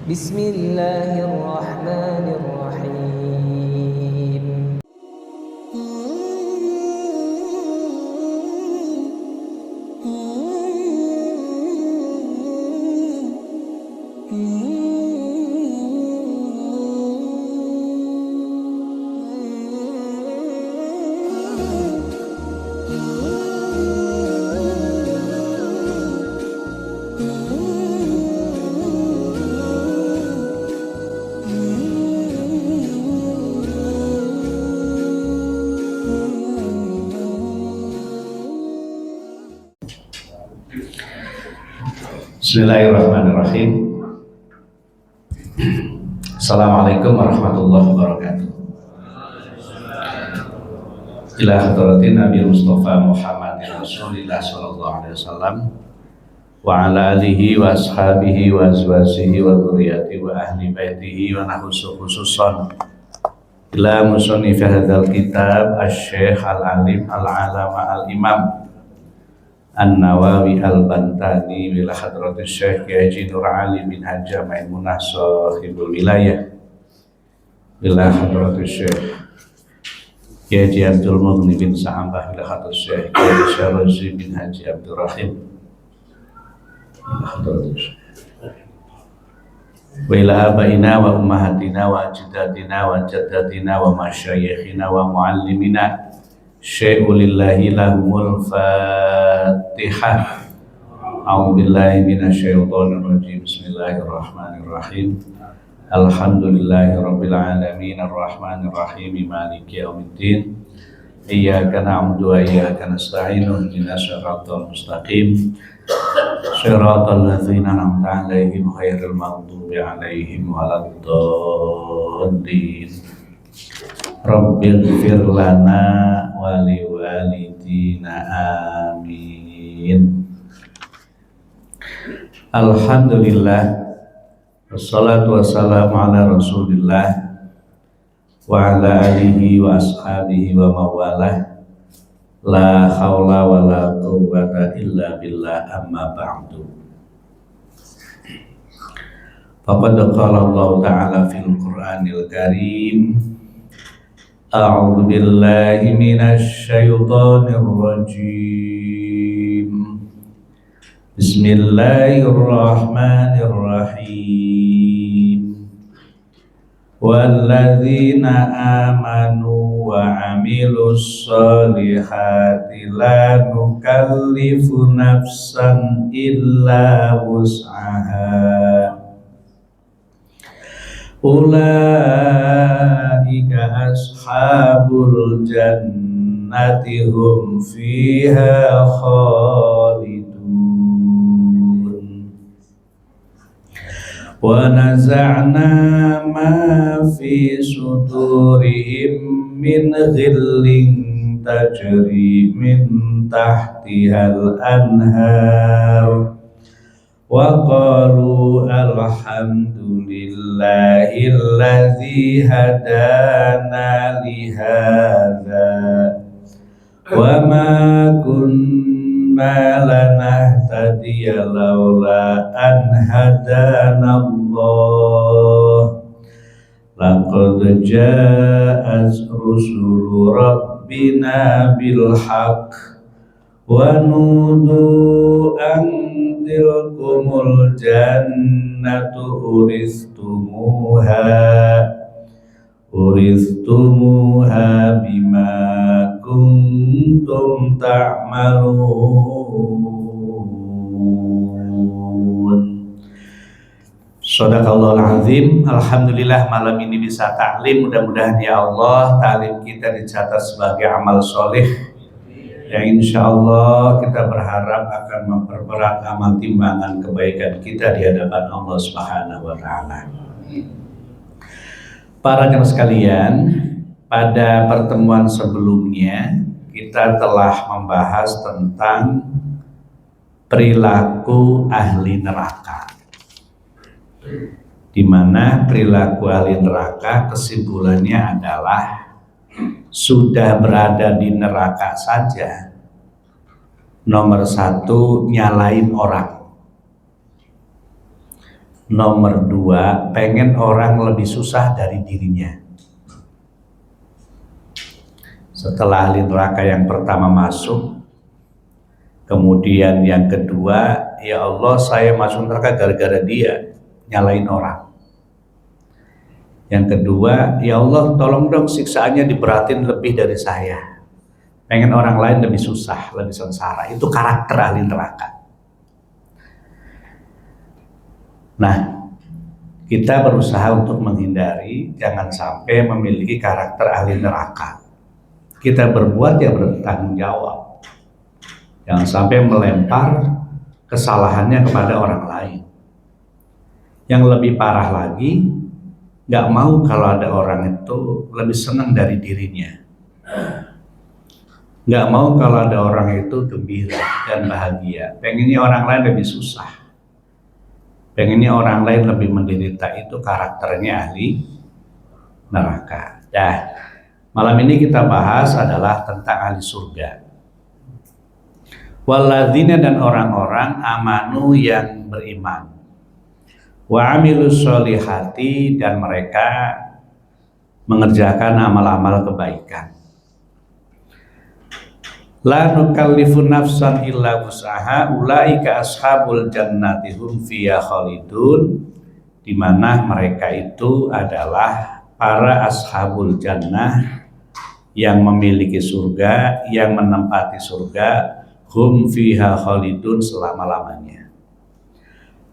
بسم الله الرحمن الرحيم. Bismillahirrahmanirrahim. Assalamualaikum warahmatullahi wabarakatuh. Ila hadratin Nabi Mustafa Muhammadin Rasulillah sallallahu alaihi wasallam wa ala alihi wa ashabihi wa azwajihi wa dzurriyyatihi wa ahli baitihi wa nahusu khususan ila musannif hadzal kitab asy-syekh al-alim al-alama al-imam An-Nawawi Al-Bantani bila hadratus Syekh Haji Nur Ali bin Haji Maimunah sahibul wilayah bila hadratus Syekh Haji Abdul Mughni bin Sa'ambah bila hadratus Syekh Haji Syarazi bin Haji Abdul Rahim bila hadratus Syekh wa ila abaina wa ummahatina wa ajdadina wa jaddatina wa masyayikhina wa muallimina syai'ulillahi lahumul fatihah. A'udzubillahi minasyaitonir rajim. Bismillahirrahmanirrahim. Alhamdulillahi rabbil alamin arrahmanir rahim maliki yaumiddin. Iyyaka na'budu wa iyyaka nasta'in ihdinas siratal mustaqim. Siratal ladzina an'amta 'alaihim ghairil maghdubi 'alaihim waladdallin. Rabbighfir lana wa liwalidina amin. Alhamdulillah wassalatu wassalamu ala rasulillah wa ala alihi wa ashabihi wa mawalah. La haula wa la quwwata illa billah, amma ba'du. Faqad qala Allah ta'ala fil Qur'anil Karim, A'udzu billahi minasy syaithanir rajim. Bismillahirrahmanirrahim. Walladzina amanu wa 'amilus sholihati la nukallifu nafsan illa wus'aha. Ulaika ashabul jannati hum fiha khalidun. Wa naza'na ma fi sudurihim min ghillin tajri min tahtihal anhar. Wa qalu alhamdulillahilladzi hadana li hadza wa ma kunna lanahtadiya laula an hadana Allah. Laqad ja'at rusulu rabbina bil haqq wa nudu an tilkumul jannatu uristumuha bima kuntum ta'malun. Shadaqallahul azim. Alhamdulillah malam ini bisa taklim. Mudah-mudahan ya Allah taklim kita dicatat sebagai amal soleh yang insya Allah kita berharap akan memperberat amal timbangan kebaikan kita di hadapan Allah Subhanahu wa Ta'ala. Para jemaah sekalian, pada pertemuan sebelumnya kita telah membahas tentang perilaku ahli neraka, di mana perilaku ahli neraka kesimpulannya adalah sudah berada di neraka saja, nomor satu nyalain orang. Nomor 2, pengen orang lebih susah dari dirinya. Setelah ahli neraka yang pertama masuk, kemudian yang kedua, ya Allah saya masuk neraka gara-gara dia, nyalain orang. Yang kedua, ya Allah tolong dong siksaannya diberatin lebih dari saya. Pengen orang lain lebih susah, lebih sengsara. Itu karakter ahli neraka. Nah, kita berusaha untuk menghindari jangan sampai memiliki karakter ahli neraka. Kita berbuat ya bertanggung jawab. Jangan sampai melempar kesalahannya kepada orang lain. Yang lebih parah lagi, gak mau kalau ada orang itu lebih senang dari dirinya. Gak mau kalau ada orang itu gembira dan bahagia. Pengennya orang lain lebih susah. Pengennya orang lain lebih menderita. Itu karakternya ahli neraka. Nah, malam ini kita bahas adalah tentang ahli surga. Walladzina, dan orang-orang amanu yang beriman, wa amilus sholihati, dan mereka mengerjakan amal-amal kebaikan. La nukallifu nafsan illa wus'aha ulaika ashabul jannati hum fiha khalidun, di mana mereka itu adalah para ashabul jannah yang memiliki surga, yang menempati surga, hum fiha khalidun, selama-lamanya.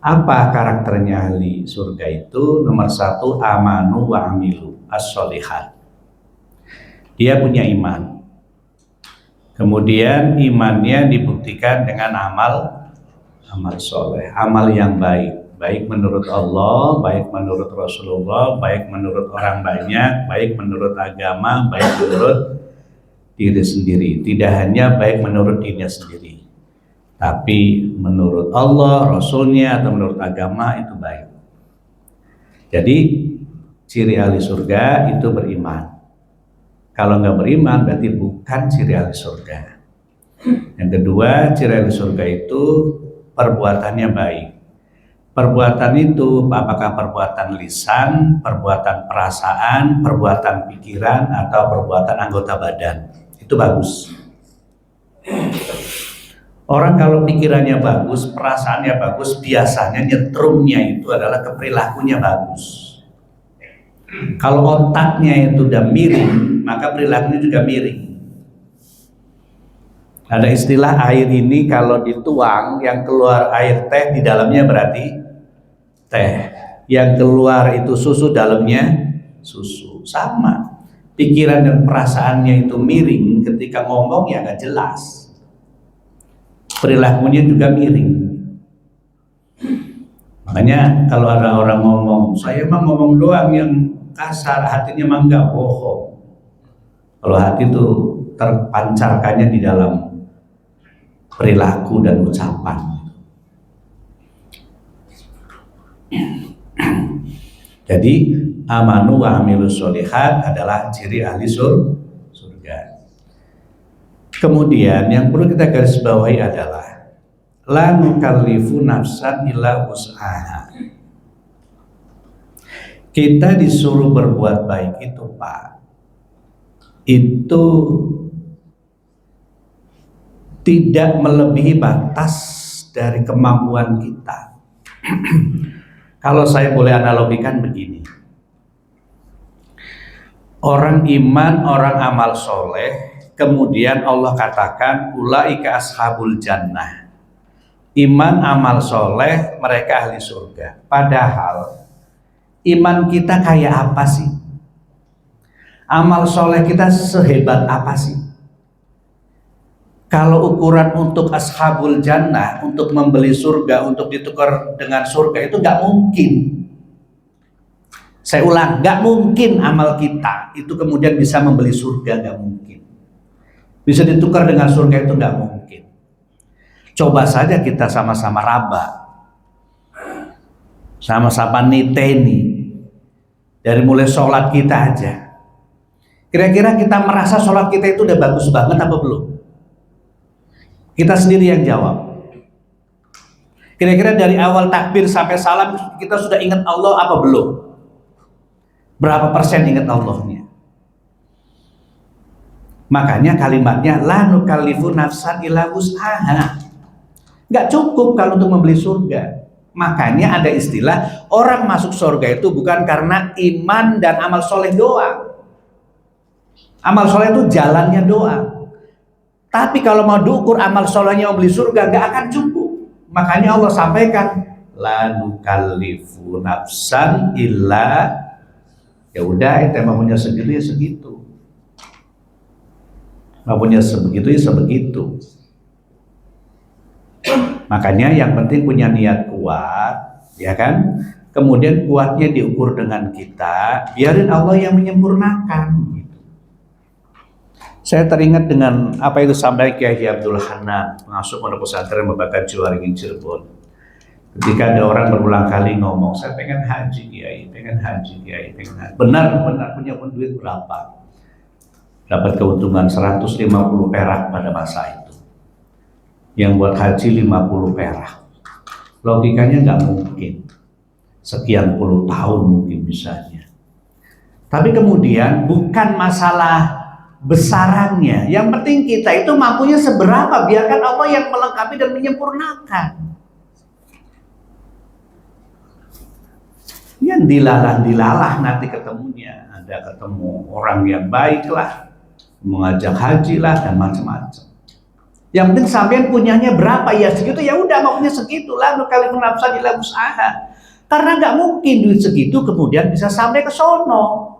Apa karakternya ahli surga itu? Nomor 1, amanu wa amilu as-sholihat. Dia punya iman. Kemudian imannya dibuktikan dengan amal soleh, amal yang baik, baik menurut Allah, baik menurut Rasulullah, baik menurut orang banyak, baik menurut agama, baik menurut diri sendiri. Tidak hanya baik menurut dirinya sendiri, tapi menurut Allah, Rasulnya, atau menurut agama itu baik. Jadi ciri ahli surga itu beriman. Kalau nggak beriman berarti bukan ciri ahli surga. Yang kedua, ciri ahli surga itu perbuatannya baik. Perbuatan itu apakah perbuatan lisan, perbuatan perasaan, perbuatan pikiran, atau perbuatan anggota badan, itu bagus. Orang kalau pikirannya bagus, perasaannya bagus, biasanya nyetrumnya itu adalah keperilakunya bagus. Kalau otaknya itu udah miring, maka perilakunya juga miring. Ada istilah air ini kalau dituang, yang keluar air teh, di dalamnya berarti teh. Yang keluar itu susu, dalamnya susu. Sama. Pikiran dan perasaannya itu miring, ketika ngomong ya nggak jelas. Perilakunya juga miring. Makanya kalau ada orang ngomong, saya mah ngomong doang yang kasar, hatinya mah nggak, bohong. Kalau hati itu terpancarkannya di dalam perilaku dan ucapan. Jadi amanu wa amilus sholihat adalah ciri ahli surga. Kemudian yang perlu kita garis bawahi adalah la nukallifu nafsan illa wus'aha. Kita disuruh berbuat baik itu, Pak, itu tidak melebihi batas dari kemampuan kita. Kalau saya boleh analogikan begini, orang iman, orang amal soleh, kemudian Allah katakan ulaika ashabul jannah, iman amal soleh mereka ahli surga. Padahal iman kita kayak apa sih? Amal soleh kita sehebat apa sih? Kalau ukuran untuk ashabul jannah, untuk membeli surga, untuk ditukar dengan surga, itu nggak mungkin. Saya ulang, nggak mungkin amal kita itu kemudian bisa membeli surga, nggak mungkin. Bisa ditukar dengan surga, itu nggak mungkin. Coba saja kita sama-sama raba, sama-sama niteni, dari mulai sholat kita aja. Kira-kira kita merasa sholat kita itu udah bagus banget apa belum? Kita sendiri yang jawab. Kira-kira dari awal takbir sampai salam kita sudah ingat Allah apa belum? Berapa persen ingat Allahnya? Makanya kalimatnya la nukallifu nafsan illa wus'aha. Nggak cukup kalau untuk membeli surga. Makanya ada istilah orang masuk surga itu bukan karena iman dan amal soleh doang. Amal soleh itu jalannya doang. Tapi kalau mau diukur amal solehnya mau beli surga nggak akan cukup. Makanya Allah sampaikan la nukallifu nafsan illa, ya udah itu punya segitu ya segitu. Punya sebegitu ya sebegitu. Makanya yang penting punya niat kuat, ya kan? Kemudian kuatnya diukur dengan kita, biarin Allah yang menyempurnakan. Saya teringat dengan apa itu sampai Kiai Abdul Hanan, pengasuh pondok pesantren Babakan Ciwaringin Cirebon. Ketika ada orang berulang kali ngomong, saya pengen haji Kiai, pengen haji Kiai, pengen haji. Benar punya pun duit berapa? Dapat keuntungan 150 perak pada masa itu. Yang buat haji 50 perak. Logikanya nggak mungkin. Sekian puluh tahun mungkin bisanya. Tapi kemudian bukan masalah besarannya. Yang penting kita itu mampunya seberapa, biarkan Allah yang melengkapi dan menyempurnakan. Yang dilalah nanti ketemunya. Ada ketemu orang yang baik lah, mengajak haji lah dan macam-macam. Yang penting sampean punyanya berapa ya segitu, ya udah maunya segitu lah, nukallifu nafsan illa wus'aha. Karena nggak mungkin duit segitu kemudian bisa sampai ke sono.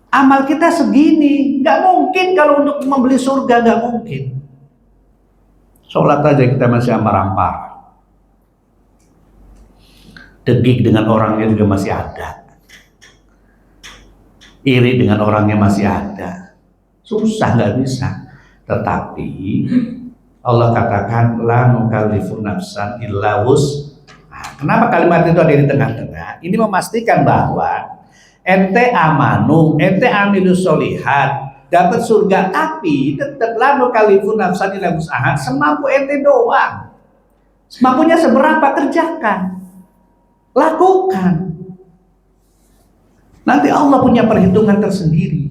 Amal kita segini, nggak mungkin kalau untuk membeli surga, nggak mungkin. Sholat aja kita masih ampar-ampar. Degik dengan orangnya juga masih ada. Iri dengan orangnya masih ada. Susah, nggak bisa. Tetapi Allah katakan la nukallifu nafsan illa wus'aha. Kenapa kalimat itu ada di tengah-tengah? Ini memastikan bahwa ente amanu, ente amilus solihat, dapat surga, tapi tetap la nukallifu nafsan illa wus'aha, semampu ente doang. Semampunya seberapa, kerjakan, lakukan. Nanti Allah punya perhitungan tersendiri.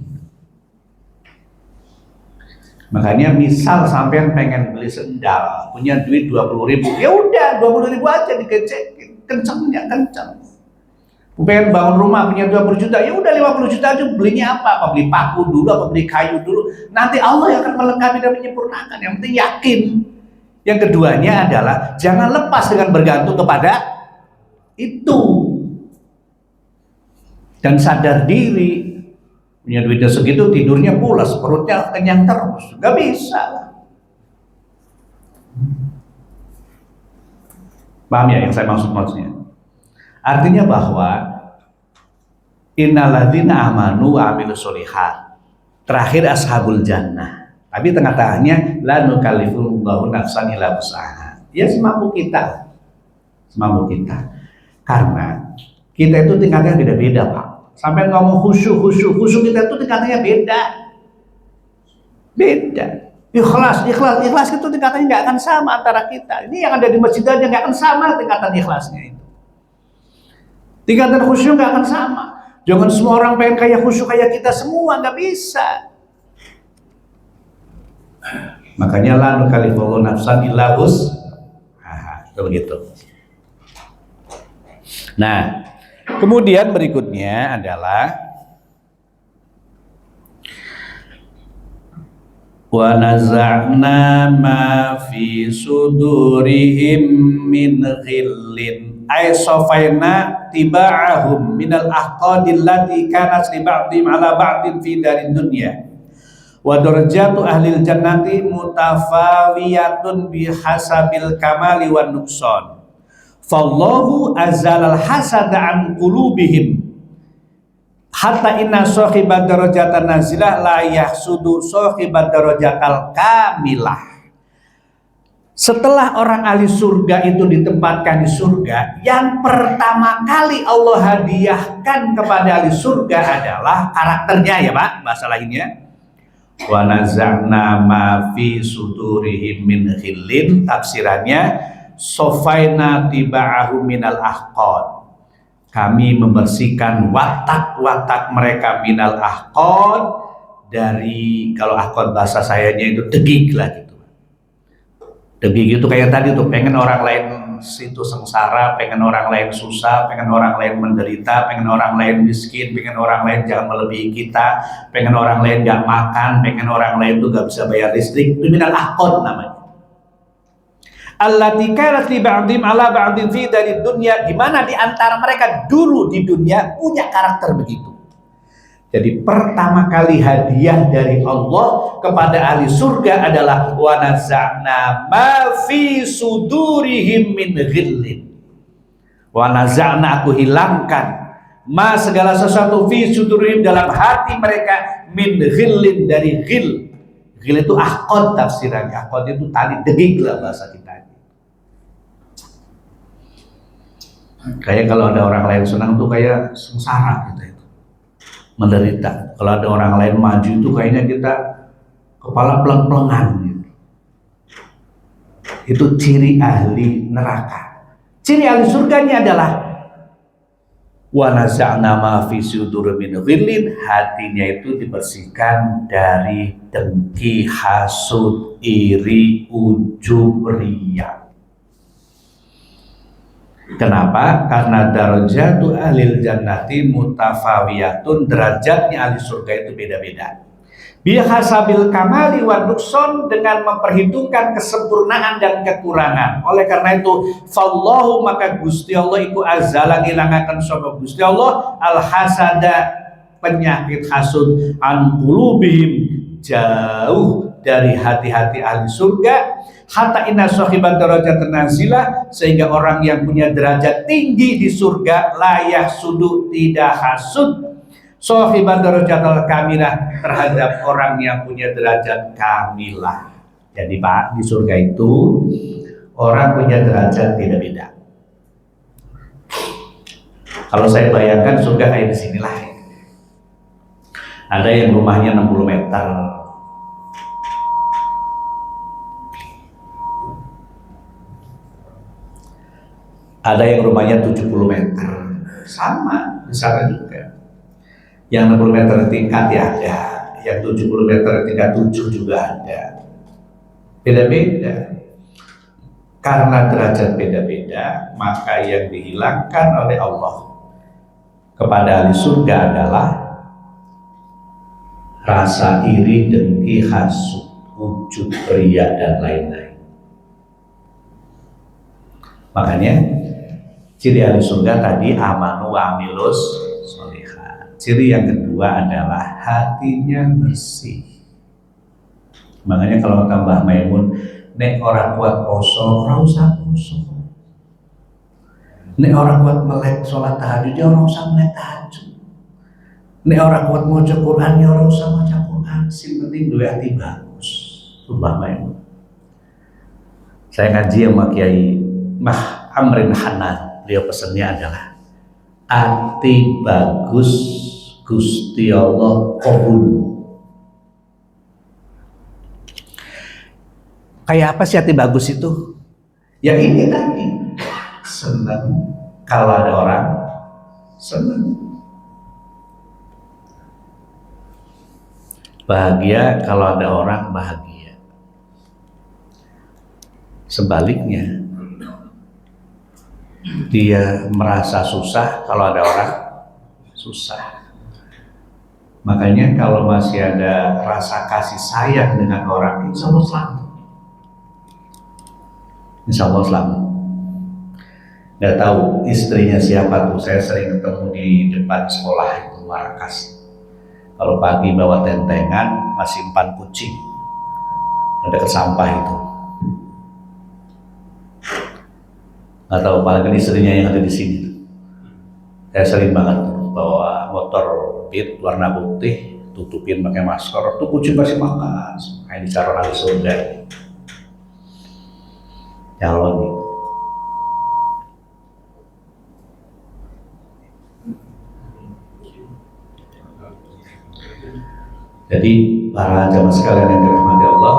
Makanya misal sampean pengen beli sendal, punya duit 20.000, ya udah 20.000 aja dikecekin, kencengnya kenceng. Pengen bangun rumah punya 20 juta, ya udah 50 juta aja, belinya apa beli paku dulu, apa beli kayu dulu, nanti Allah yang akan melengkapi dan menyempurnakan. Yang penting yakin. Yang keduanya adalah jangan lepas dengan bergantung kepada itu dan sadar diri. Punya duitnya segitu, tidurnya pulas, perutnya kenyang terus, nggak bisa. Paham ya yang saya maksudnya? Artinya bahwa innalladzina amanu wa amilus sholihat, terakhir ashabul jannah. Tapi tengah-tengahnya la nukallifullahu nafsan illa wus'aha. Ya semampu kita. Semampu kita. Karena kita itu tingkatnya beda-beda, Pak. Sampai ngomong khusyuk kita itu tingkatannya beda. Ikhlas itu tingkatannya nggak akan sama antara kita. Ini yang ada di masjid aja nggak akan sama tingkatan ikhlasnya itu. Tingkatan khusyuk nggak akan sama. Jangan semua orang pengen kayak khusyuk kayak kita semua, nggak bisa. Makanya la nukallifu nafsan illa wus'aha. Begitu. Nah, kemudian berikutnya adalah wa naza'na ma fi sudurihim min ghillin ay safaina tiba'ahum minal ahqadil lati kanat li ba'dihim ala ba'din fi darid dunya wa darajatu ahlil jannati mutafawiyatun bihasabil kamali wan nuqsan. Fallahu azalal hasada an qulubihim hatta inna sahibad darajatan nazilah la yahsudu sahibad darajatal kamilah. Setelah orang ahli surga itu ditempatkan di surga, yang pertama kali Allah hadiahkan kepada ahli surga adalah karakternya, ya Pak, bahasa lainnya. Wa naza'na ma fi sudurihim min ghillin, tafsirannya sofaina tiba'ahu minal ahqad. Kami membersihkan watak-watak mereka minal ahqad, dari, kalau ahqad bahasa sayanya itu degik lah gitu. Degik itu kayak tadi tuh, pengen orang lain situ sengsara, pengen orang lain susah, pengen orang lain menderita, pengen orang lain miskin, pengen orang lain jangan melebihi kita, pengen orang lain gak makan, pengen orang lain tuh gak bisa bayar listrik. Itu minal ahqad namanya. Allati kanat li ba'dihim ala ba'din fi dari dunia, di mana di antara mereka dulu di dunia punya karakter begitu. Jadi pertama kali hadiah dari Allah kepada ahli surga adalah wa naza'na ma fi sudurihim min ghillin. Wa naza'na, aku hilangkan, ma segala sesuatu fi sudurihim dalam hati mereka, min ghillin dari ghil. Ghil itu ahqad tafsirannya. Ahqad itu tali degik lah bahasa kita. Kayak kalau ada orang lain senang tuh kayak sengsara kita itu, menderita. Kalau ada orang lain maju itu kayaknya kita kepala peleng-pelengan gitu. Itu ciri ahli neraka. Ciri ahli surganya adalah wa naza'na ma fi sudur min ghillin, hatinya itu dibersihkan dari dengki, hasud, iri, ujub, riya. Kenapa? Karena darajatu ahlil jannati mutafawiyatun, derajatnya ahli surga itu beda-beda. Bihasabil kamali wa nukson, dengan memperhitungkan kesempurnaan dan kekurangan. Oleh karena itu, fallahu, maka Gusti Allah iku azala ngilangaken sapa Gusti Allah al hasada, penyakit hasud, an qulubihim, jauh dari hati-hati ahli surga, hatta inna sahibat darajat nazilah, sehingga orang yang punya derajat tinggi di surga layak sudu, tidak hasud, sahibat darajat al-kamilah, terhadap orang yang punya derajat kamilah. Jadi Pak, di surga itu orang punya derajat beda-beda. Kalau saya bayangkan surga kayak di sinilah. Ada yang rumahnya 60 meter. Ada yang rumahnya 70 meter. Sama, di sana juga. Yang 60 meter tingkat ya ada, yang 70 meter tingkat 7 juga ada. Beda-beda. Karena derajat beda-beda, maka yang dihilangkan oleh Allah kepada ahli surga adalah rasa iri, dengki, hasud, ujub, riya, dan lain-lain. Makanya ciri ahli surga tadi amanu wa amilus sholihat. Ciri yang kedua adalah hatinya bersih. Makanya kalau tambah Maimun, nek orang kuat poso, ora usah poso. Nek orang kuat melek sholat tahajud, ya ora usah melek tahajud. Nek orang kuat maca Quran, ya ora usah maca Quran. Sing penting duwe hati bagus. Tambah Maimun. Saya ngaji sama Kiai Mah Amrin Hanan, beliau pesannya adalah hati bagus Gusti Allah qabul. Kayak apa sih hati bagus itu? Ya ini tadi, senang kalau ada orang senang, bahagia kalau ada orang bahagia. Sebaliknya, dia merasa susah kalau ada orang susah. Makanya kalau masih ada rasa kasih sayang dengan orang, insya Allah selamat. Insya Allah selamat. Gak tahu istrinya siapa tuh, saya sering ketemu di depan sekolah itu Warakas. Kalau pagi bawa tentengan, masih 4 kucing, ada ke sampah itu. Gak tahu, apalagi istrinya yang ada di sini. Saya sering banget bawa motor pit warna putih, tutupin pakai masker, tuh kucing pasti makan, kayak dicaron ahli surga. Calon nih. Jadi para jamaah sekalian yang dirahmati Allah,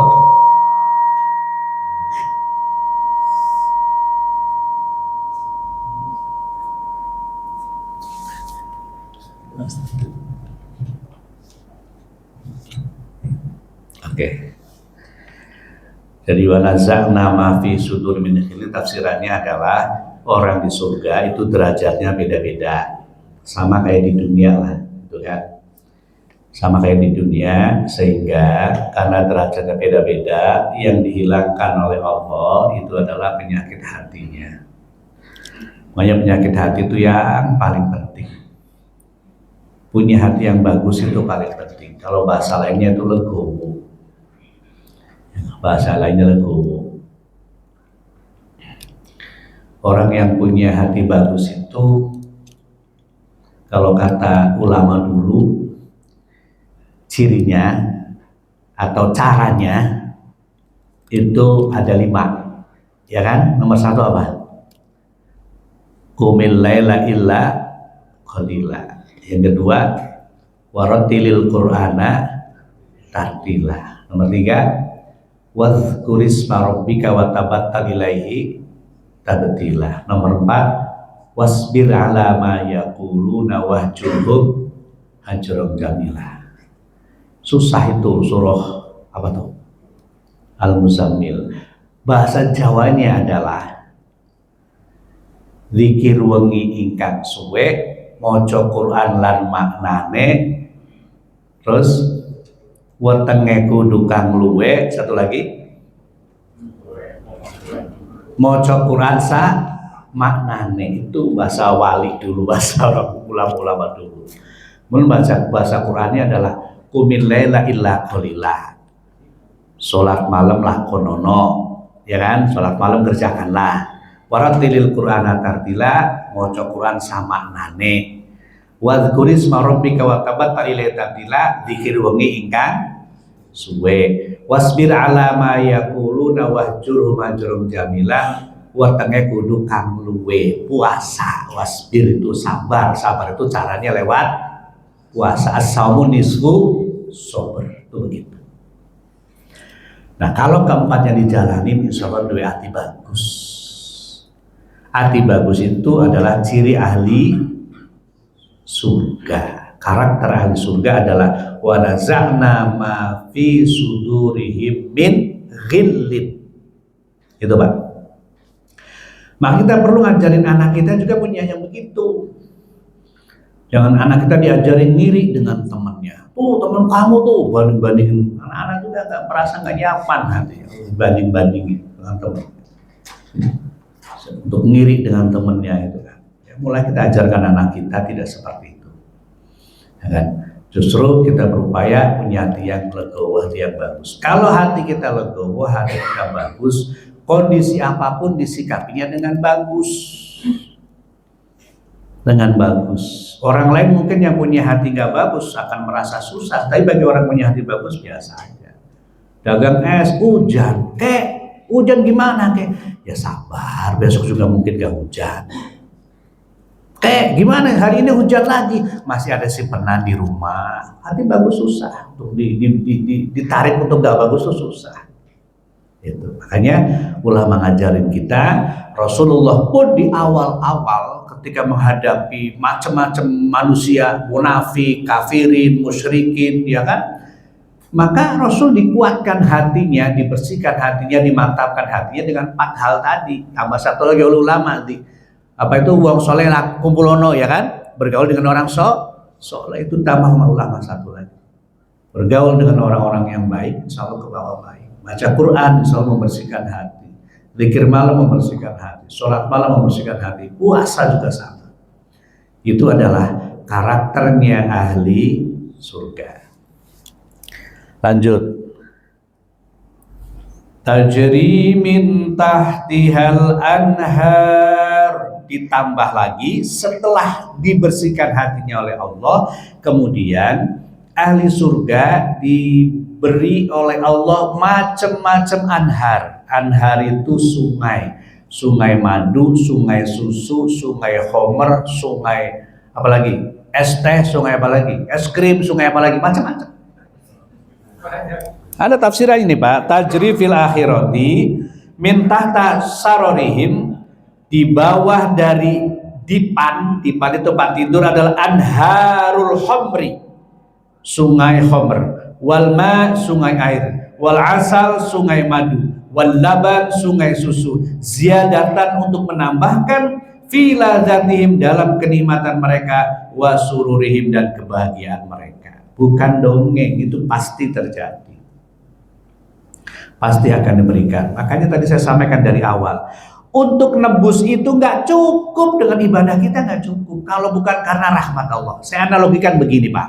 Jadi wanaza'na ma fi sudur min ghillin tafsirannya adalah orang di surga itu derajatnya beda-beda. Sama kayak di dunia lah, gitu kan. Sama kayak di dunia, sehingga karena derajatnya beda-beda, yang dihilangkan oleh Allah itu adalah penyakit hatinya. Makanya penyakit hati itu yang paling penting. Punya hati yang bagus itu paling penting. Kalau bahasa lainnya itu legowo. Bahasa lainnya legowo. Orang yang punya hati bagus itu, kalau kata ulama dulu, cirinya atau caranya itu ada 5, ya kan? Nomor 1 apa? Qumil laila illa qalila. Yang kedua, warattilil qur'ana tartila. Nomor 3, wadhkurisma rabbika wa tabattal ilaihi tabtila. Nomor 4, wasbir ala ma yaquluna wahjurhum hajran jamila. Susah itu surah apa tuh? Al-Muzammil. Bahasa Jawanya adalah zikir wengi ingkang suwe, maca Quran lan maknane, terus wetenge kudu kang luwe, satu lagi maca Quran sa maknane. Itu bahasa wali dulu, bahasa orang ulama-ulama dulu. Mun bahasa Qurannya adalah qumil laila illa qalila. Salat malam lah konono, ya kan? Salat malam kerjakanlah. Warattilil qur'ana tartila, maca Quran sa maknane. Wadhkurisma rabbika wa tabattal ilaihi tabtila, zikir wengi ingkang suwe. Wasbir ala ma yaquluna wahjurhum hajran jamila, wetenge kudu kang luwe puasa. Wasbir itu sabar, sabar itu caranya lewat puasa. As-saumu nisfu sabr, itu begitu. Nah, kalau keempatnya dijalani, insya Allah dua hati bagus. Hati bagus itu adalah ciri ahli surga. Karakter ahli surga adalah wa naza'na ma fi sudurihim min ghillin. Itu Pak. Maka kita perlu ngajarin anak kita juga punya yang begitu. Jangan anak kita diajarin ngiri dengan temannya. Tuh teman kamu tuh banding-bandingin. Anak-anak juga nggak merasa nggak nyaman hati banding-bandingin dengan teman. Untuk ngiri dengan temannya itu kan. Ya, mulai kita ajarkan anak kita tidak seperti itu. Ya kan? Justru kita berupaya punya hati yang legowo, hati yang bagus. Kalau hati kita legowo, hati kita bagus, kondisi apapun disikapinya dengan bagus. Dengan bagus. Orang lain mungkin yang punya hati gak bagus akan merasa susah, tapi bagi orang punya hati bagus biasa aja. Dagang es, hujan, hujan gimana ya sabar, besok juga mungkin gak hujan. Gimana hari ini hujan lagi, masih ada simpenan di rumah. Hati bagus susah, untuk ditarik untuk gak bagus tuh susah. Itu makanya ulama ngajarin kita, Rasulullah pun di awal-awal ketika menghadapi macam-macam manusia, munafik, kafirin, musyrikin, ya kan? Maka Rasul dikuatkan hatinya, dibersihkan hatinya, dimantapkan hatinya dengan 4 hal tadi. Tambah satu lagi oleh ulama di apa itu wong soleh kumpulono, ya kan? Bergaul dengan orang soleh itu tambah sama ulama satu lagi. Bergaul dengan orang-orang yang baik, insya Allah ke bawah baik. Baca Quran, insya Allah membersihkan hati. Zikir malam membersihkan hati, sholat malam membersihkan hati, puasa juga sama. Itu adalah karakternya ahli surga. Lanjut. Tajri min tahtihal anhar. Ditambah lagi setelah dibersihkan hatinya oleh Allah, kemudian ahli surga diberi oleh Allah macam-macam anhar. Anhar itu sungai, sungai madu, sungai susu, sungai homer, sungai apalagi, es teh, sungai apalagi, es krim, sungai apalagi, macam-macam. Ada tafsiran ini Pak, tajri fil akhirati min tahta sarorihim, di bawah dari dipan itu tempat tidur adalah anharul homri, sungai homer, walma sungai air, wal asal sungai madu, wal laban sungai susu, ziyadatan untuk menambahkan fi ladzatihim dalam kenikmatan mereka, wa sururihim dan kebahagiaan mereka. Bukan dongeng, itu pasti terjadi. Pasti akan diberikan. Makanya tadi saya sampaikan dari awal, untuk nebus itu nggak cukup dengan ibadah kita, nggak cukup kalau bukan karena rahmat Allah. Saya analogikan begini Pak,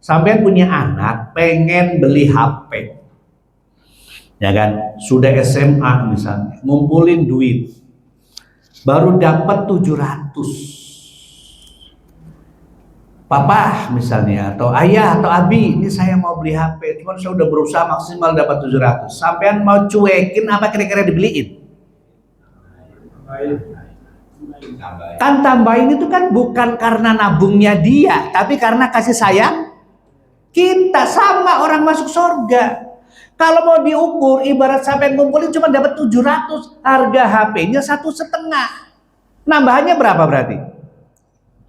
sampai punya anak pengen beli HP, ya kan, sudah SMA misalnya, ngumpulin duit, baru dapat 700. Papa misalnya, atau ayah, atau abi, ini saya mau beli HP, cuman saya udah berusaha maksimal dapat 700. Sampean mau cuekin apa kira-kira dibeliin? Kan tambahin itu kan bukan karena nabungnya dia, tapi karena kasih sayang kita. Sama orang masuk surga. Kalau mau diukur, ibarat sampean ngumpulin cuma dapat 700, harga HP-nya 1,5. Nambahannya berapa berarti?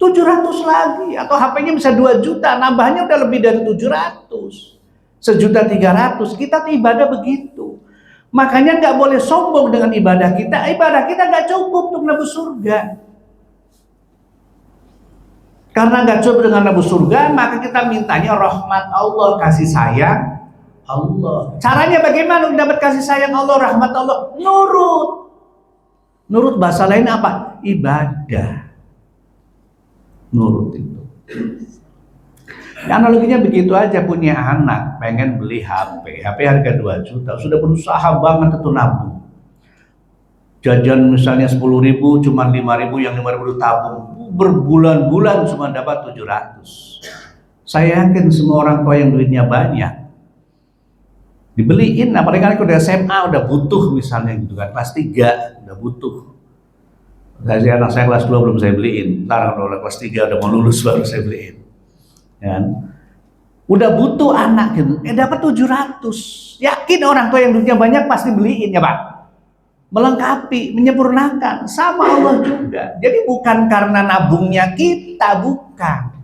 700 lagi, atau HP-nya bisa 2 juta, nambahnya udah lebih dari 700, 1.300.000. Kita tuh ibadah begitu. Makanya nggak boleh sombong dengan ibadah kita. Ibadah kita nggak cukup untuk nebus surga. Karena nggak cukup dengan nebus surga, maka kita mintanya rahmat Allah, kasih sayang Allah. Caranya bagaimana untuk dapat kasih sayang Allah, rahmat Allah? Nurut. Nurut bahasa lain apa? Ibadah. Nurut itu. Analoginya begitu aja, punya anak pengen beli HP harga 2 juta, sudah berusaha banget itu nabung. Jajan misalnya 10.000, cuma 5.000, yang 5.000 tabung. Berbulan-bulan cuma dapat 700. Saya yakin semua orang tua yang duitnya banyak dibeliin, apalagi kan udah SMA, udah butuh misalnya gitu kan, kelas 3 udah butuh. Anak saya kelas 2 belum saya beliin, ntar kalau kelas 3 udah mau lulus baru saya beliin. Kan? Udah butuh anak gitu, dapat 700. Yakin orang tua yang duitnya banyak pasti beliin ya Pak. Melengkapi, menyempurnakan, sama Allah juga. Jadi bukan karena nabungnya kita, bukan.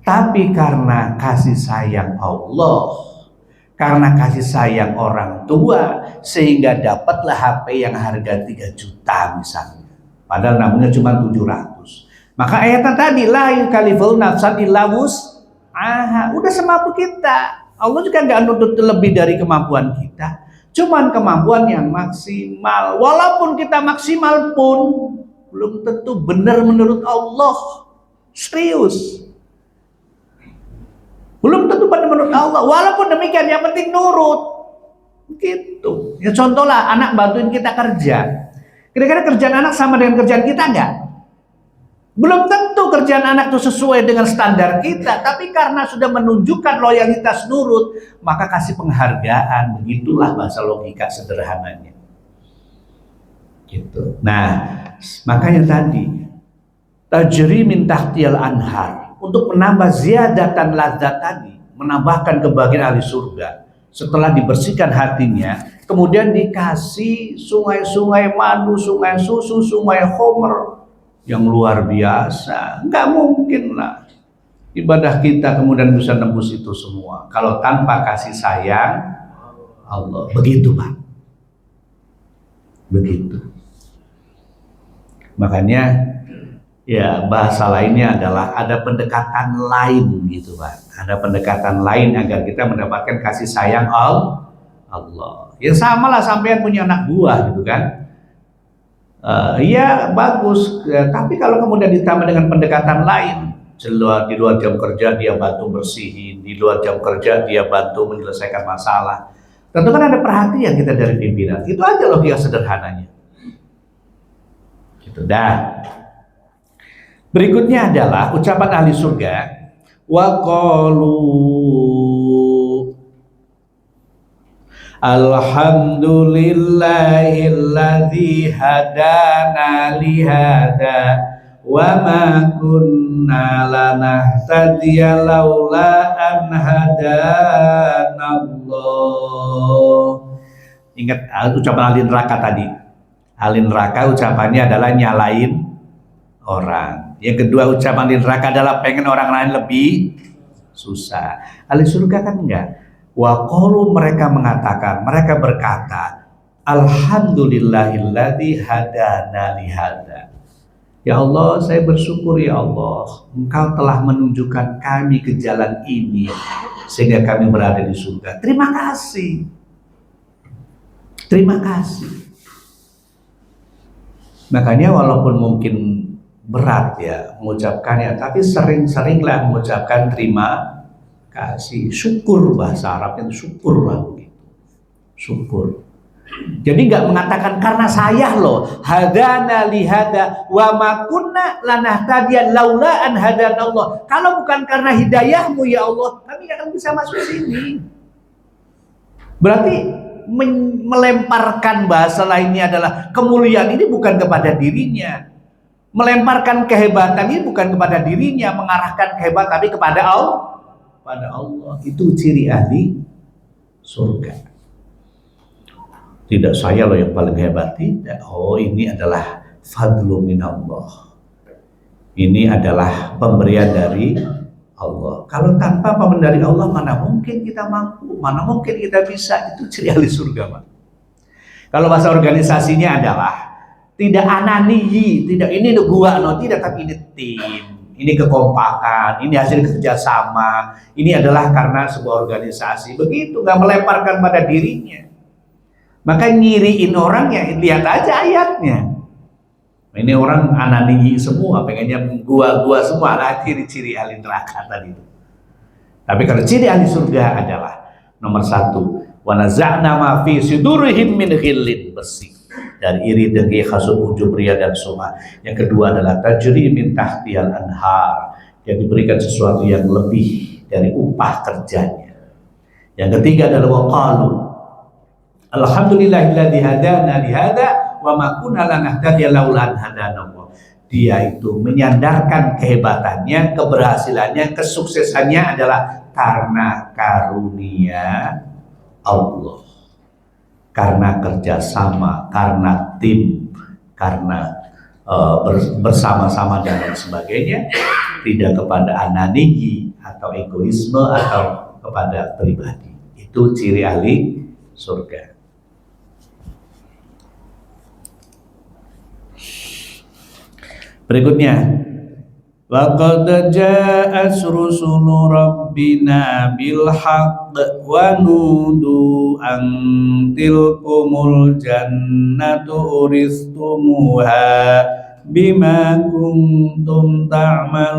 Tapi karena kasih sayang Allah, karena kasih sayang orang tua, sehingga dapatlah HP yang harga 3 juta misalnya. Padahal nabungnya cuma 700. Maka ayatnya tadi, la yukallifu nafsan illa wus'aha. Udah semampu kita. Allah juga nggak nuntut lebih dari kemampuan kita. Cuman kemampuan yang maksimal. Walaupun kita maksimal pun belum tentu benar menurut Allah. Serius. Belum tentu benar menurut Allah. Walaupun demikian, yang penting nurut. Gitu. Ya contoh lah, anak bantuin kita kerja. Kira-kira kerjaan anak sama dengan kerjaan kita enggak? Belum tentu kerjaan anak itu sesuai dengan standar kita, tapi karena sudah menunjukkan loyalitas nurut, maka kasih penghargaan. Begitulah bahasa logika sederhananya. Gitu. Nah, makanya tadi tajri min tahtiyal anhar, untuk menambah ziyadatan ladzat tadi, menambahkan kebahagiaan ahli surga. Setelah dibersihkan hatinya, kemudian dikasih sungai-sungai madu, sungai susu, sungai khomer yang luar biasa. Nggak mungkin lah ibadah kita kemudian bisa nembus itu semua kalau tanpa kasih sayang Allah. Begitu Pak, begitu. Makanya ya bahasa lainnya adalah ada pendekatan lain gitu Pak. Ada pendekatan lain agar kita mendapatkan kasih sayang Allah. Ya sama lah sampean punya anak buah gitu kan. Iya bagus, tapi kalau kemudian ditambah dengan pendekatan lain, di luar jam kerja dia bantu bersihin, di luar jam kerja dia bantu menyelesaikan masalah, tentu kan ada perhatian kita dari pimpinan. Itu aja logika sederhananya. Gitu dah. Berikutnya adalah ucapan ahli surga, wa qalu alhamdulillahilladzi hadana lihada wa ma kunna lanahtadiya laula an hadanallah. Ingat ucapan ahli neraka tadi. Ahli neraka ucapannya adalah nyalain orang. Yang kedua ucapan ahli neraka adalah pengen orang lain lebih susah. Ahli surga kan enggak. Wa qalu, mereka mengatakan, mereka berkata, alhamdulillahilladzi hadana li hada. Ya Allah, saya bersyukur ya Allah, Engkau telah menunjukkan kami ke jalan ini sehingga kami berada di surga. Terima kasih. Terima kasih. Makanya walaupun mungkin berat ya mengucapkannya, tapi sering-seringlah mengucapkan terima kasih. Syukur, bahasa Arabnya itu syukur lah begitu. Syukur. Jadi nggak mengatakan karena saya loh, hadana lihada wa ma kunna lanahtadiya laula an hadana Allah. Kalau bukan karena hidayahmu ya Allah, kami nggak akan bisa masuk sini. Berarti melemparkan, bahasa lainnya adalah kemuliaan ini bukan kepada dirinya, melemparkan kehebatan ini bukan kepada dirinya, mengarahkan kehebatan tapi kepada Allah. Pada Allah. Itu ciri ahli surga. Tidak saya loh yang paling hebat, tidak. Oh, ini adalah fadlu minallah. Ini adalah pemberian dari Allah. Kalau tanpa pemberian dari Allah, mana mungkin kita mampu, mana mungkin kita bisa. Itu ciri ahli surga, Pak. Kalau bahasa organisasinya adalah tidak ananiyi, tidak ini gua no, tidak, tapi ini tim, ini kekompakan, ini hasil kerjasama. Ini adalah karena sebuah organisasi. Begitu, nggak melemparkan pada dirinya. Maka nyiriin orang ya, lihat aja ayatnya. Ini orang ananiyi semua, pengennya gua semua. Nah, ciri-ciri ahli neraka tadi itu. Tapi kalau ciri ahli surga adalah nomor 1, wa naza'na ma fi sudurihim min ghillin, bersih dari iri, dengki, hasud, ujub, riya dan sum'ah. Yang kedua adalah tajri min tahtiyal anhar, yang diberikan sesuatu yang lebih dari upah kerjanya. Yang ketiga adalah waqalu alhamdulillahilladzi hadana li hada wa ma kunna lanahtadiya laula an hadana Allah. Dia itu menyandarkan kehebatannya, keberhasilannya, kesuksesannya adalah karena karunia Allah, karena kerjasama, karena tim, karena bersama-sama dan lain sebagainya, tidak kepada ananiyi atau egoisme atau kepada pribadi. Itu ciri ahli surga. Berikutnya, laqad ja'at rusulu rabbina bil haqq wa nudu an tilkumul jannatu uristumuha bima kuntum ta'malun.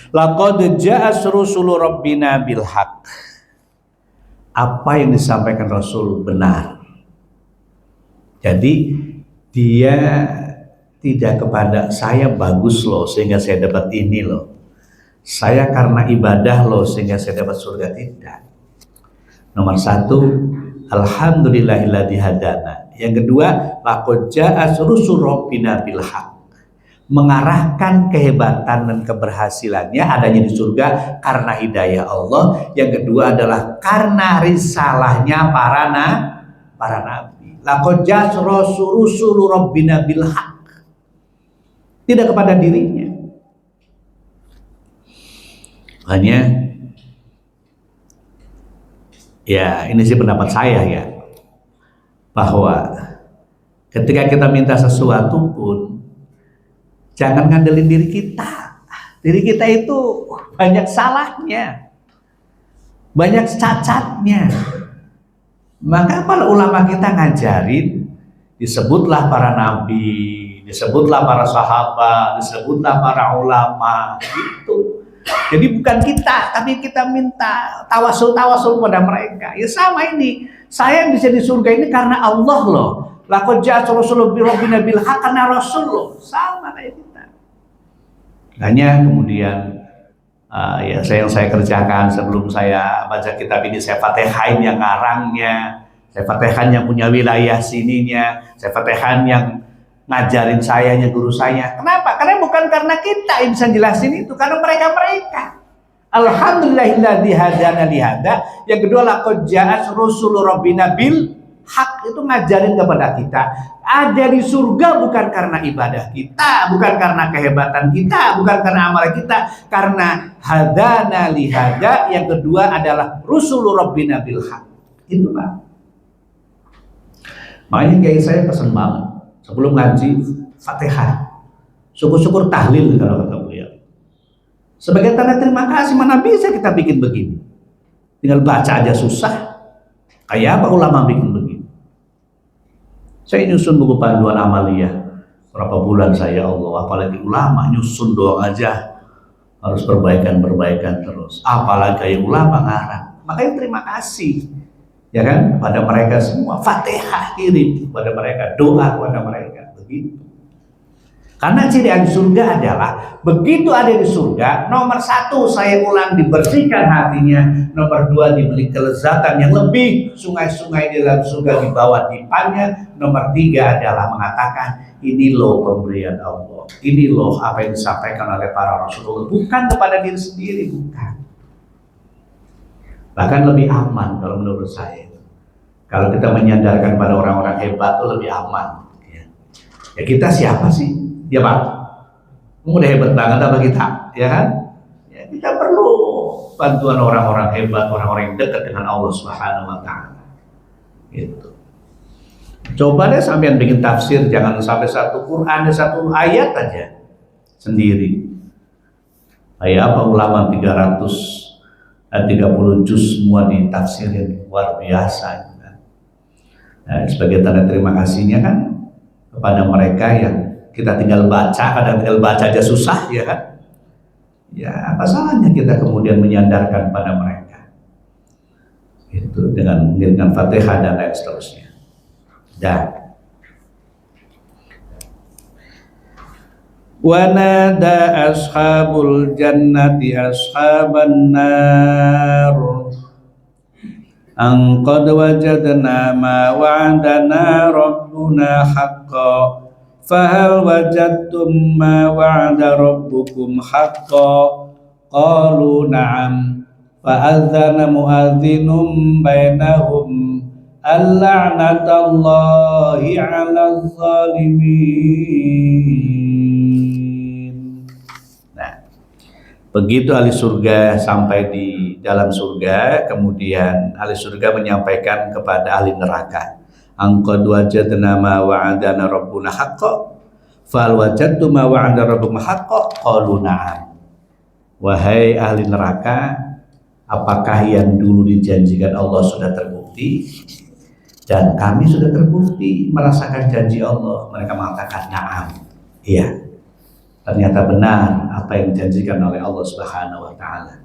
Laqad ja'at rusulu rabbina bil haqq. Apa yang disampaikan Rasul benar. Jadi dia tidak kepada saya bagus loh sehingga saya dapat ini loh, saya karena ibadah loh sehingga saya dapat surga, tidak. Nomor 1, alhamdulillahilladzi hadana. Yang kedua, laqad ja'at rusulu rabbina bil haqq, mengarahkan kehebatan dan keberhasilannya adanya di surga karena hidayah Allah. Yang kedua adalah karena risalahnya para nabi. Laqad ja'at rusulu rabbina bil haqq, tidak kepada dirinya. Hanya ya ini sih pendapat saya ya, bahwa ketika kita minta sesuatu pun jangan ngandelin diri kita. Diri kita itu banyak salahnya, banyak cacatnya. Maka para ulama kita ngajarin, disebutlah para nabi, disebutlah para sahabat, disebutlah para ulama, gitu. Jadi bukan kita, tapi kita minta tawasul pada mereka. Ya sama ini, saya bisa di surga ini karena Allah loh. Laqad ja'at rusulu rabbina bil haqq, karena Rasul loh. Sama kayak kita. Hanya kemudian yang saya kerjakan sebelum saya baca kitab ini, saya fatehain yang ngarangnya, saya fatehain yang punya wilayah sininya, saya fatehain yang ngajarin saya, yang guru saya. Kenapa? Karena bukan karena kita yang bisa jelasin itu, karena mereka. Alhamdulillahilladzi hadana li hada. Yang kedua, laqad ja'at rusulu rabbina bil haq, itu ngajarin kepada kita ada di surga bukan karena ibadah kita, bukan karena kehebatan kita, bukan karena amal kita, karena hadana lihada. Yang kedua adalah rusulu rabbina bil haq. Itu Pak. Makanya kiai saya pesan banget sebelum ngaji Fatihah, syukur-syukur tahlil kalau kata beliau. Sebagai tanda terima kasih, mana bisa kita bikin begini? Tinggal baca aja susah. Kayak apa ulama bikin begini? Saya nyusun buku panduan amaliyah berapa bulan saya, Allah, apalagi ulama nyusun doang aja harus perbaikan terus, apalagi kayak ulama ngarang. Makanya terima kasih ya kan pada mereka semua, Fatihah kirim kepada mereka, doa kepada mereka begitu. Karena ciri ahli surga adalah begitu ada di surga, nomor satu saya ulang dibersihkan hatinya, nomor dua diberi kelezatan yang lebih, sungai-sungai di dalam surga di bawah dipannya, nomor tiga adalah mengatakan ini loh pemberian Allah, ini loh apa yang disampaikan oleh para Rasulullah, bukan kepada diri sendiri, bukan. Bahkan lebih aman kalau menurut saya, kalau kita menyandarkan pada orang-orang hebat itu lebih aman. Ya kita siapa sih? Ya Pak, udah hebat banget apa kita, ya kan? Ya, kita perlu bantuan orang-orang hebat, orang-orang yang dekat dengan Allah Subhanahu Wa Taala. Gitu. Coba deh sampean bikin tafsir, jangan sampai satu Quran, satu ayat aja sendiri. Kayak apa ulama 330 juz semua ditafsirin, luar biasa. Nah, sebagai tanda terima kasihnya kan kepada mereka yang kita tinggal baca, kadang tinggal baca aja susah, ya kan? Ya, apa salahnya kita kemudian menyandarkan pada mereka? Itu dengan Fatihah dan lain seterusnya. Dan wa nada ashabul jannati ashaban nar an qad wajadna ma wa'adana rabbuna haqqan fahal wajadtum ma wa'ada rabbukum haqqan qalu na'am fa'adzana mu'adzinum bainahum al-la'natullahi 'alal zalimin. Nah, begitu ahli surga sampai di dalam surga, kemudian ahli surga menyampaikan kepada ahli neraka, angqad wajadna ma wa'adana rabbuna haqqan fal wajadtu ma wa'ada rabbukum haqqan qalu na'am. Wahai ahli neraka, apakah yang dulu dijanjikan Allah sudah terbukti? Dan kami sudah terbukti merasakan janji Allah. Mereka mengatakan na'am, iya, ternyata benar apa yang dijanjikan oleh Allah Subhanahu Wa Taala.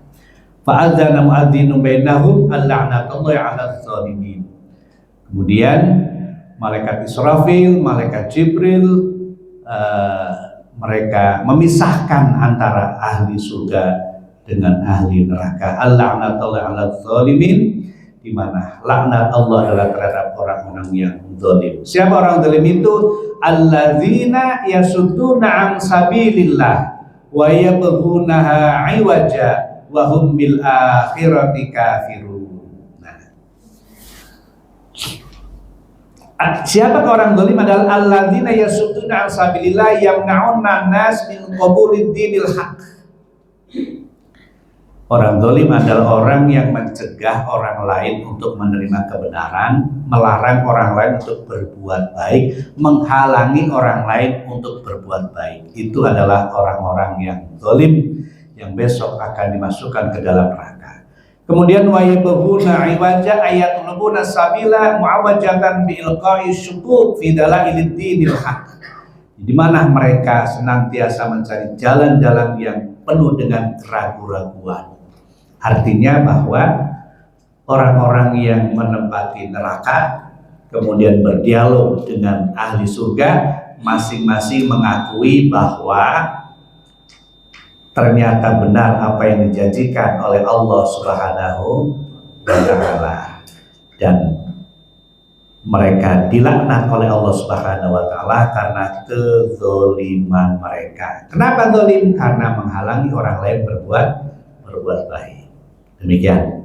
Fa'adzana mu'adzinun bainahum al-la'natullahi 'alal zalimin. Kemudian malaikat Israfil, malaikat Jibril, mereka memisahkan antara ahli surga dengan ahli neraka. Al-la'natullahi 'alal zalimin, di mana laknat Allah adalah terhadap orang-orang yang zalim. Siapa orang zalim itu? Alladzina yasudduna an sabilillah wa yabghunaha 'iwaja wa hum bil akhirati kafirun. Siapa orang zalim? Adalah alladzina yasudduna an sabilillah yamna'una nas min qabulid dinil haq. Orang zalim adalah orang yang mencegah orang lain untuk menerima kebenaran, melarang orang lain untuk berbuat baik, menghalangi orang lain untuk berbuat baik. Itu adalah orang-orang yang zalim yang besok akan dimasukkan ke dalam neraka. Kemudian wa yabghuna 'iwaja ayatlubuna sabila mu'awajatan bi ilqa'i syukuk fi dalailid dinil haq. Di mana mereka senantiasa mencari jalan-jalan yang penuh dengan keraguan-raguan. Artinya bahwa orang-orang yang menempati neraka kemudian berdialog dengan ahli surga, masing-masing mengakui bahwa ternyata benar apa yang dijanjikan oleh Allah Subhanahu wa Ta'ala, dan mereka dilaknat oleh Allah Subhanahu wa Ta'ala karena kezoliman mereka. Kenapa zalim? Karena menghalangi orang lain berbuat baik. Demikian.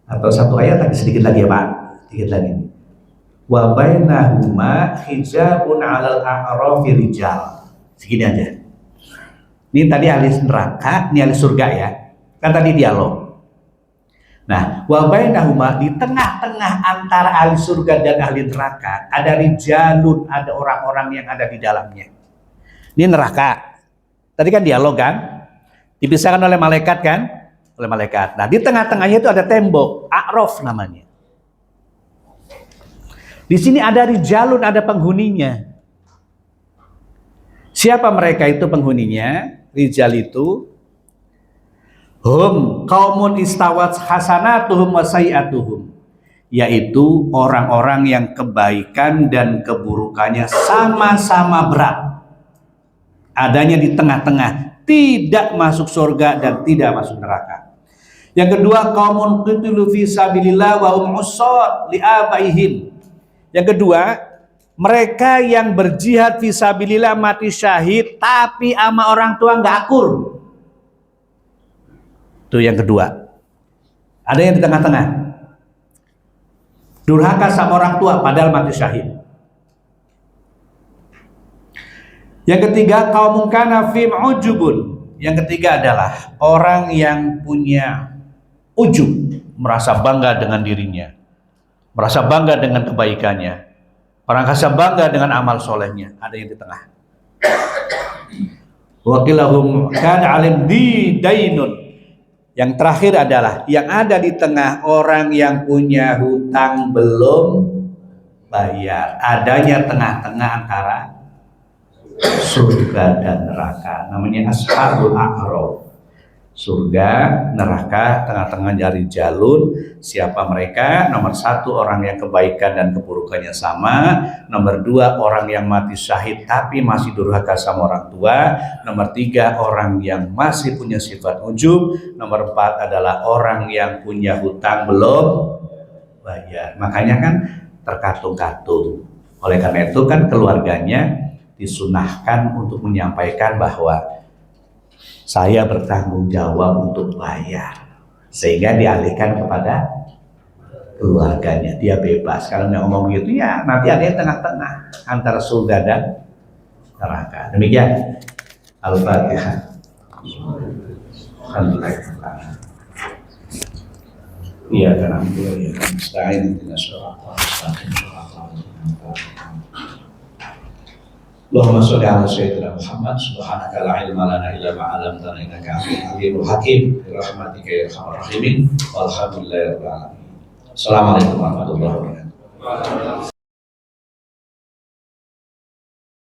Atau satu ayat lagi, sedikit lagi ya Pak, sedikit lagi. wa bainahuma hijabun 'alal a'rafi rijal. Segini aja. Ini tadi ahli neraka, ini ahli surga ya. Kan tadi dialog. Nah, wa bainahuma, di tengah-tengah antara ahli surga dan ahli neraka ada rijalun, ada orang-orang yang ada di dalamnya. Ini neraka. Tadi kan dialog kan? Dipisahkan oleh malaikat kan? Oleh malaikat. Nah, di tengah-tengahnya itu ada tembok, a'raf namanya. Di sini ada rijalun, ada penghuninya. Siapa mereka itu penghuninya? Rijal itu hum qaumun istawat hasanatuhum wa sayiatuhum, yaitu orang-orang yang kebaikan dan keburukannya sama-sama berat. Adanya di tengah-tengah, tidak masuk surga dan tidak masuk neraka. Yang kedua, qaumun qutilu fi sabilillah wa hum usad li abaihim. Yang kedua, mereka yang berjihad fisabilillah mati syahid tapi sama orang tua nggak akur. Itu yang kedua. Ada yang di tengah-tengah. Durhaka sama orang tua padahal mati syahid. Yang ketiga, qaumun kana fi ujubun. Yang ketiga adalah orang yang punya ujub, merasa bangga dengan dirinya, merasa bangga dengan kebaikannya, merasa bangga dengan amal solehnya. Ada yang di tengah. Wakilahum kana alim di dainun. Yang terakhir adalah yang ada di tengah orang yang punya hutang belum bayar. Adanya tengah-tengah antara surga dan neraka. Namanya ashabul a'raf. Surga, neraka, tengah-tengah dari jalur. Siapa mereka? Nomor satu, orang yang kebaikan dan keburukannya sama. Nomor dua, orang yang mati syahid tapi masih durhaka sama orang tua. Nomor tiga, orang yang masih punya sifat ujub. Nomor empat adalah orang yang punya hutang belum bayar. Makanya kan terkatung-katung. Oleh karena itu kan keluarganya disunahkan untuk menyampaikan bahwa saya bertanggung jawab untuk bayar, sehingga dialihkan kepada keluarganya. Dia bebas. Kalau nggak ngomong gitu ya nanti ada yang tengah-tengah antara surga dan neraka. Demikian. Al-Fatihah. Alhamdulillah. Iya kan alhamdulillah. Musta'in dengan surah. Allahumma sholli ala sayyidina Muhammad. Subhanaka la ilma lana illa ma 'allamtana innaka antal alimul hakim. Bi rahmatika ya arhamar rahimin. Walhamdulillahirabbil alamin. Assalamualaikum warahmatullahi wabarakatuh.